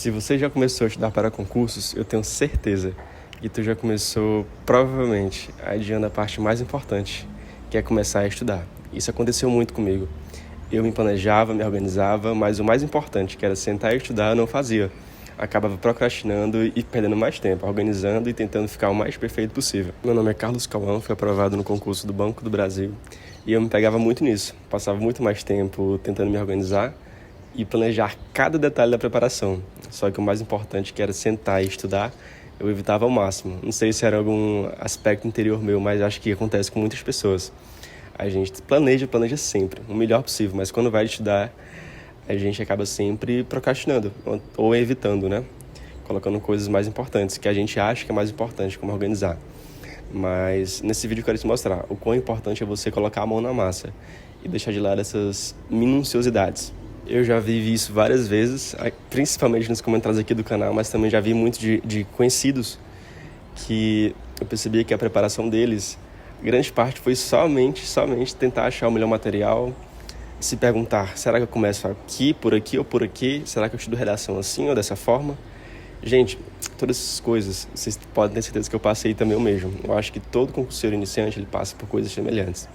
Se você já começou a estudar para concursos, eu tenho certeza que tu já começou, provavelmente, adiando a parte mais importante, que é começar a estudar. Isso aconteceu muito comigo. Eu me planejava, me organizava, mas o mais importante, que era sentar e estudar, eu não fazia. Acabava procrastinando e perdendo mais tempo, organizando e tentando ficar o mais perfeito possível. Meu nome é Carlos Cauã, fui aprovado no concurso do Banco do Brasil e eu me pegava muito nisso. Passava muito mais tempo tentando me organizar e planejar cada detalhe da preparação. Só que o mais importante, que era sentar e estudar, eu evitava ao máximo. Não sei se era algum aspecto interior meu, mas acho que acontece com muitas pessoas. A gente planeja sempre, o melhor possível, mas quando vai estudar, a gente acaba sempre procrastinando, ou evitando, né? Colocando coisas mais importantes, que a gente acha que é mais importante, como organizar. Mas nesse vídeo eu quero te mostrar o quão importante é você colocar a mão na massa e deixar de lado essas minuciosidades. Eu já vi isso várias vezes, principalmente nos comentários aqui do canal, mas também já vi muito de conhecidos que eu percebia que a preparação deles, grande parte foi somente tentar achar o melhor material, se perguntar, será que eu começo aqui, por aqui ou por aqui? Será que eu estudo redação assim ou dessa forma? Gente, todas essas coisas, vocês podem ter certeza que eu passei também o mesmo. Eu acho que todo concurseiro iniciante, ele passa por coisas semelhantes.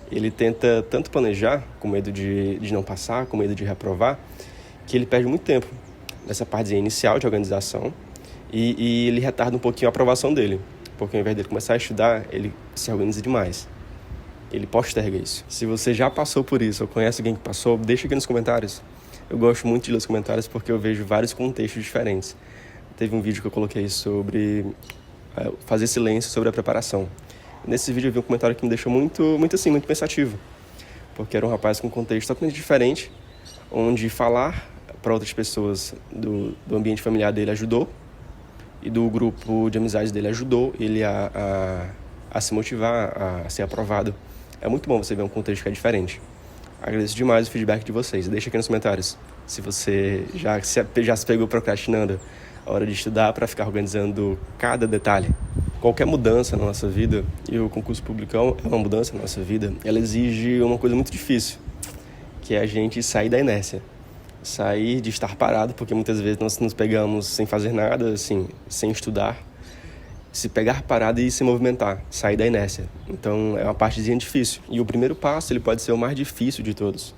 Ele tenta tanto planejar, com medo de não passar, com medo de reprovar, que ele perde muito tempo nessa parte inicial de organização e ele retarda um pouquinho a aprovação dele. Porque ao invés dele começar a estudar, ele se organiza demais. Ele posterga isso. Se você já passou por isso ou conhece alguém que passou, deixa aqui nos comentários. Eu gosto muito de ler os comentários porque eu vejo vários contextos diferentes. Teve um vídeo que eu coloquei sobre fazer silêncio sobre a preparação. Nesse vídeo eu vi um comentário que me deixou muito pensativo. Porque era um rapaz com um contexto totalmente diferente, onde falar para outras pessoas do ambiente familiar dele ajudou, e do grupo de amizades dele ajudou ele a se motivar, a ser aprovado. É muito bom você ver um contexto que é diferente. Agradeço demais o feedback de vocês. Deixa aqui nos comentários se você já se pegou procrastinando a hora de estudar para ficar organizando cada detalhe. Qualquer mudança na nossa vida, e o concurso público é uma mudança na nossa vida, ela exige uma coisa muito difícil, que é a gente sair da inércia. Sair de estar parado, porque muitas vezes nós nos pegamos sem fazer nada, assim, sem estudar. Se pegar parado e se movimentar, sair da inércia. Então é uma partezinha difícil. E o primeiro passo, ele pode ser o mais difícil de todos.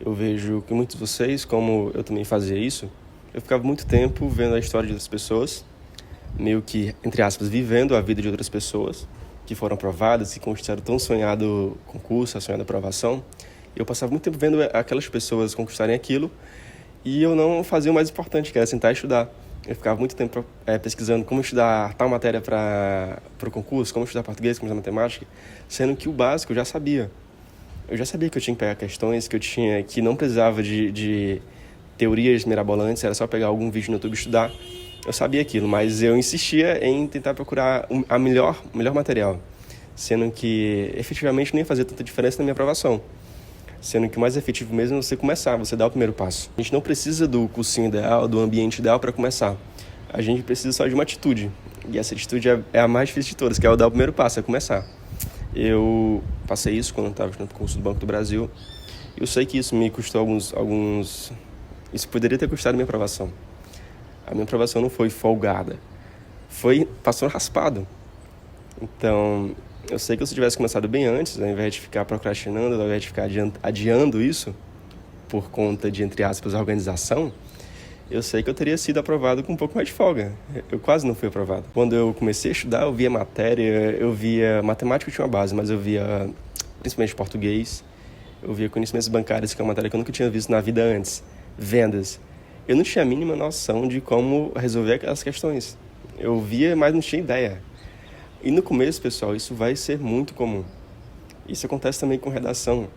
Eu vejo que muitos de vocês, como eu também fazia isso, eu ficava muito tempo vendo a história de outras pessoas, meio que, entre aspas, vivendo a vida de outras pessoas que foram aprovadas, que conquistaram tão sonhado concurso, a sonhada aprovação. Eu passava muito tempo vendo aquelas pessoas conquistarem aquilo e eu não fazia o mais importante, que era sentar e estudar. Eu ficava muito tempo pesquisando como estudar tal matéria para o concurso, como estudar português, como estudar matemática, sendo que o básico eu já sabia. Eu já sabia que eu tinha que pegar questões, que não precisava de teorias mirabolantes, era só pegar algum vídeo no YouTube e estudar. Eu sabia aquilo, mas eu insistia em tentar procurar a melhor material, sendo que efetivamente não ia fazer tanta diferença na minha aprovação. Sendo que o mais efetivo mesmo é você começar, você dar o primeiro passo. A gente não precisa do cursinho ideal, do ambiente ideal para começar. A gente precisa só de uma atitude. E essa atitude é a mais difícil de todas, que é o dar o primeiro passo, é começar. Eu passei isso quando eu estava no curso do Banco do Brasil. E eu sei que isso me custou alguns... Isso poderia ter custado a minha aprovação. A minha aprovação não foi folgada. Passou raspado. Então, eu sei que se eu tivesse começado bem antes, ao invés de ficar procrastinando, ao invés de ficar adiando isso, por conta de, entre aspas, a organização, eu sei que eu teria sido aprovado com um pouco mais de folga. Eu quase não fui aprovado. Quando eu comecei a estudar, eu via matemática, eu tinha uma base, mas eu via principalmente português, eu via conhecimentos bancários, que é uma matéria que eu nunca tinha visto na vida antes, vendas. Eu não tinha a mínima noção de como resolver aquelas questões. Eu via, mas não tinha ideia. E no começo, pessoal, isso vai ser muito comum. Isso acontece também com redação.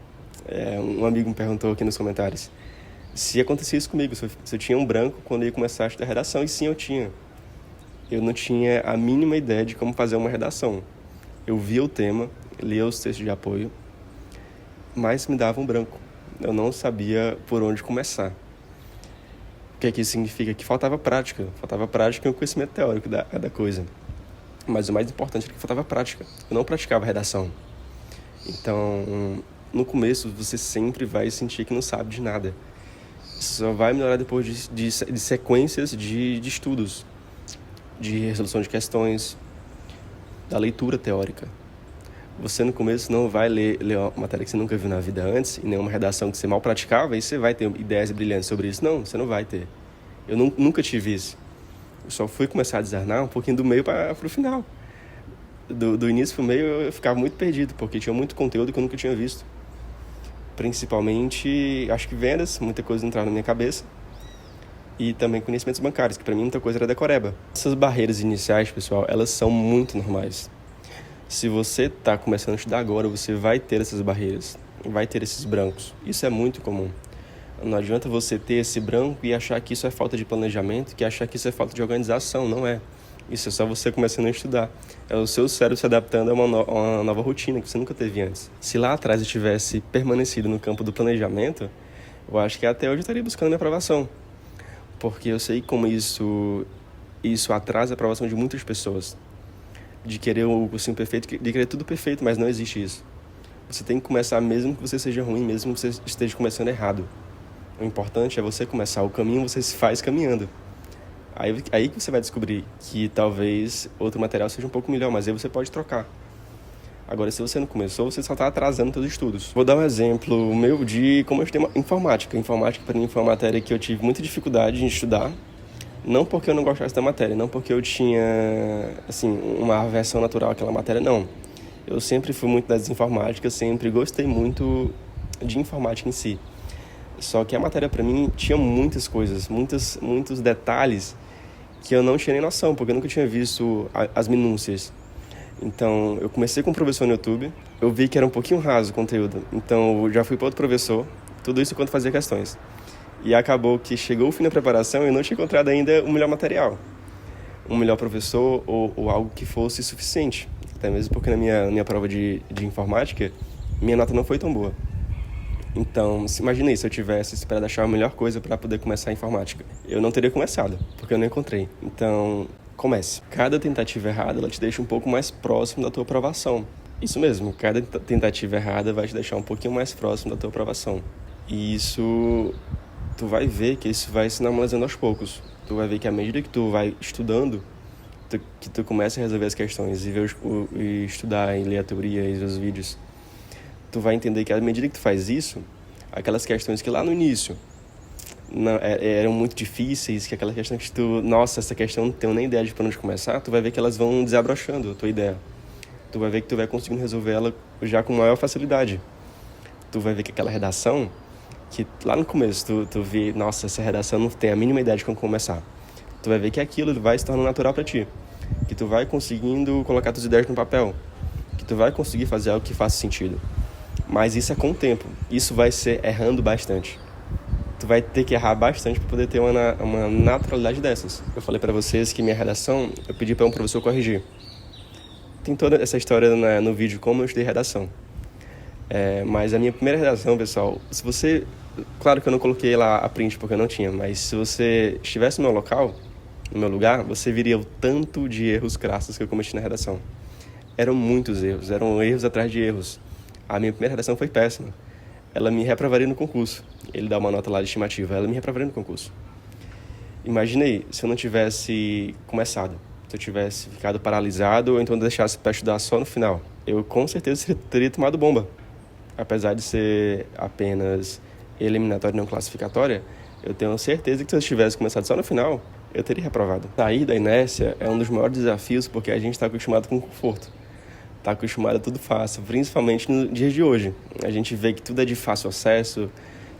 Um amigo me perguntou aqui nos comentários se acontecia isso comigo, se eu tinha um branco quando eu ia começar a estudar redação. E sim, eu tinha. Eu não tinha a mínima ideia de como fazer uma redação. Eu via o tema, lia os textos de apoio, mas me dava um branco. Eu não sabia por onde começar. O que isso significa? Que faltava prática e o conhecimento teórico da coisa. Mas o mais importante é que faltava prática. Eu não praticava redação. Então, no começo, você sempre vai sentir que não sabe de nada. Só vai melhorar depois de sequências de estudos, de resolução de questões, da leitura teórica. Você no começo não vai ler uma matéria que você nunca viu na vida antes, e nenhuma redação que você mal praticava, e você vai ter ideias brilhantes sobre isso. Não, você não vai ter. Eu nunca tive isso. Eu só fui começar a desenhar um pouquinho do meio para o final. Do início para o meio eu ficava muito perdido, porque tinha muito conteúdo que eu nunca tinha visto. Principalmente, acho que vendas, muita coisa entrava na minha cabeça. E também conhecimentos bancários, que para mim muita coisa era decoreba. Essas barreiras iniciais, pessoal, elas são muito normais. Se você está começando a estudar agora, você vai ter essas barreiras, vai ter esses brancos. Isso é muito comum. Não adianta você ter esse branco e achar que isso é falta de planejamento, que achar que isso é falta de organização. Não é. Isso é só você começando a estudar. É o seu cérebro se adaptando a uma nova rotina que você nunca teve antes. Se lá atrás eu tivesse permanecido no campo do planejamento, eu acho que até hoje eu estaria buscando minha aprovação. Porque eu sei como isso atrasa a aprovação de muitas pessoas. De querer o cursinho perfeito, de querer tudo perfeito, mas não existe isso. Você tem que começar mesmo que você seja ruim, mesmo que você esteja começando errado. O importante é você começar. O caminho você se faz caminhando. Aí que você vai descobrir que talvez outro material seja um pouco melhor, mas aí você pode trocar. Agora, se você não começou, você só está atrasando seus estudos. Vou dar um exemplo meu de como eu estudei informática. Informática, para mim, foi uma matéria que eu tive muita dificuldade em estudar. Não porque eu não gostasse da matéria, não porque eu tinha, assim, uma aversão natural àquela matéria, não. Eu sempre fui muito das informáticas, sempre gostei muito de informática em si. Só que a matéria, para mim, tinha muitas coisas, muitos detalhes que eu não tinha nem noção, porque eu nunca tinha visto as minúcias. Então, eu comecei com um professor no YouTube, eu vi que era um pouquinho raso o conteúdo, então eu já fui para outro professor, tudo isso enquanto fazia questões. E acabou que chegou o fim da preparação e eu não tinha encontrado ainda o melhor material, um melhor professor ou algo que fosse suficiente. Até mesmo porque na minha prova de informática, minha nota não foi tão boa. Então, imagine se eu tivesse esperado achar a melhor coisa para poder começar a informática. Eu não teria começado, porque eu não encontrei. Então, comece. Cada tentativa errada, ela te deixa um pouco mais próximo da tua aprovação. Isso mesmo, cada tentativa errada vai te deixar um pouquinho mais próximo da tua aprovação. E isso, tu vai ver que isso vai se normalizando aos poucos. Tu vai ver que à medida que tu vai estudando, que tu começa a resolver as questões e estudar e ler a teoria e os vídeos, tu vai entender que à medida que tu faz isso, aquelas questões que lá no início eram muito difíceis, que aquelas questões que tu, nossa, essa questão não tenho nem ideia de por onde começar, tu vai ver que elas vão desabrochando a tua ideia. Tu vai ver que tu vai conseguindo resolver ela já com maior facilidade. Tu vai ver que aquela redação, que lá no começo tu vê, nossa, essa redação não tem a mínima ideia de como começar. Tu vai ver que aquilo vai se tornando natural para ti. Que tu vai conseguindo colocar tuas ideias no papel. Que tu vai conseguir fazer algo que faça sentido. Mas isso é com o tempo. Isso vai ser errando bastante. Tu vai ter que errar bastante para poder ter uma naturalidade dessas. Eu falei para vocês que minha redação, eu pedi para um professor corrigir. Tem toda essa história no vídeo, como eu estudei redação. Mas a minha primeira redação, pessoal, se você... Claro que eu não coloquei lá a print porque eu não tinha, mas se você estivesse no meu local, no meu lugar, você viria o tanto de erros crassos que eu cometi na redação. Eram muitos erros, eram erros atrás de erros. A minha primeira redação foi péssima. Ela me reprovaria no concurso. Ele dá uma nota lá de estimativa, ela me reprovaria no concurso. Imaginei se eu não tivesse começado, se eu tivesse ficado paralisado ou então deixasse para estudar só no final. Eu com certeza teria tomado bomba. Apesar de ser apenas eliminatória e não classificatória, eu tenho certeza que se eu tivesse começado só no final, eu teria reprovado. Sair da inércia é um dos maiores desafios porque a gente está acostumado com conforto. Está acostumado a tudo fácil, principalmente nos dias de hoje. A gente vê que tudo é de fácil acesso,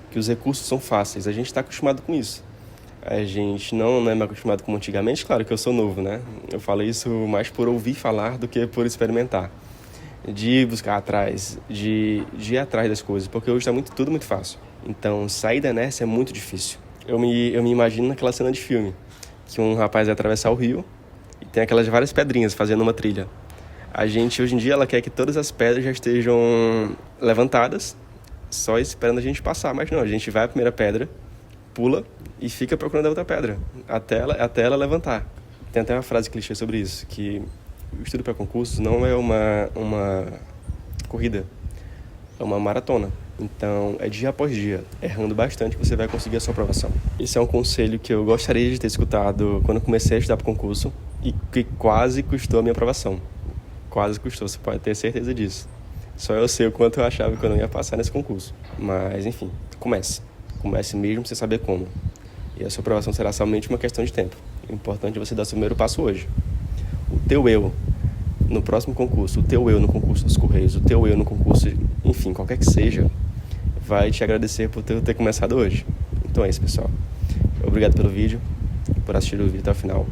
que os recursos são fáceis. A gente está acostumado com isso. A gente não é mais acostumado como antigamente. Claro que eu sou novo, né? Eu falo isso mais por ouvir falar do que por experimentar. De buscar atrás, de ir atrás das coisas, porque hoje está tudo muito fácil. Então, sair da inércia é muito difícil. Eu me imagino naquela cena de filme, que um rapaz vai atravessar o rio e tem aquelas várias pedrinhas fazendo uma trilha. A gente, hoje em dia, ela quer que todas as pedras já estejam levantadas, só esperando a gente passar. Mas não, a gente vai à primeira pedra, pula e fica procurando a outra pedra, até ela levantar. Tem até uma frase clichê sobre isso, que o estudo para concursos não é uma corrida, é uma maratona. Então, é dia após dia, errando bastante, que você vai conseguir a sua aprovação. Esse é um conselho que eu gostaria de ter escutado quando eu comecei a estudar para o concurso e que quase custou a minha aprovação. Quase custou, você pode ter certeza disso. Só eu sei o quanto eu achava que eu não ia passar nesse concurso. Mas, enfim, comece. Comece mesmo sem saber como. E a sua aprovação será somente uma questão de tempo. O importante é você dar o seu primeiro passo hoje. O teu eu no próximo concurso, o teu eu no concurso dos Correios, o teu eu no concurso, enfim, qualquer que seja, vai te agradecer por ter começado hoje. Então é isso, pessoal. Obrigado pelo vídeo, por assistir o vídeo até o final.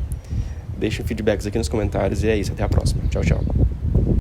Deixem feedbacks aqui nos comentários e é isso. Até a próxima. Tchau, tchau.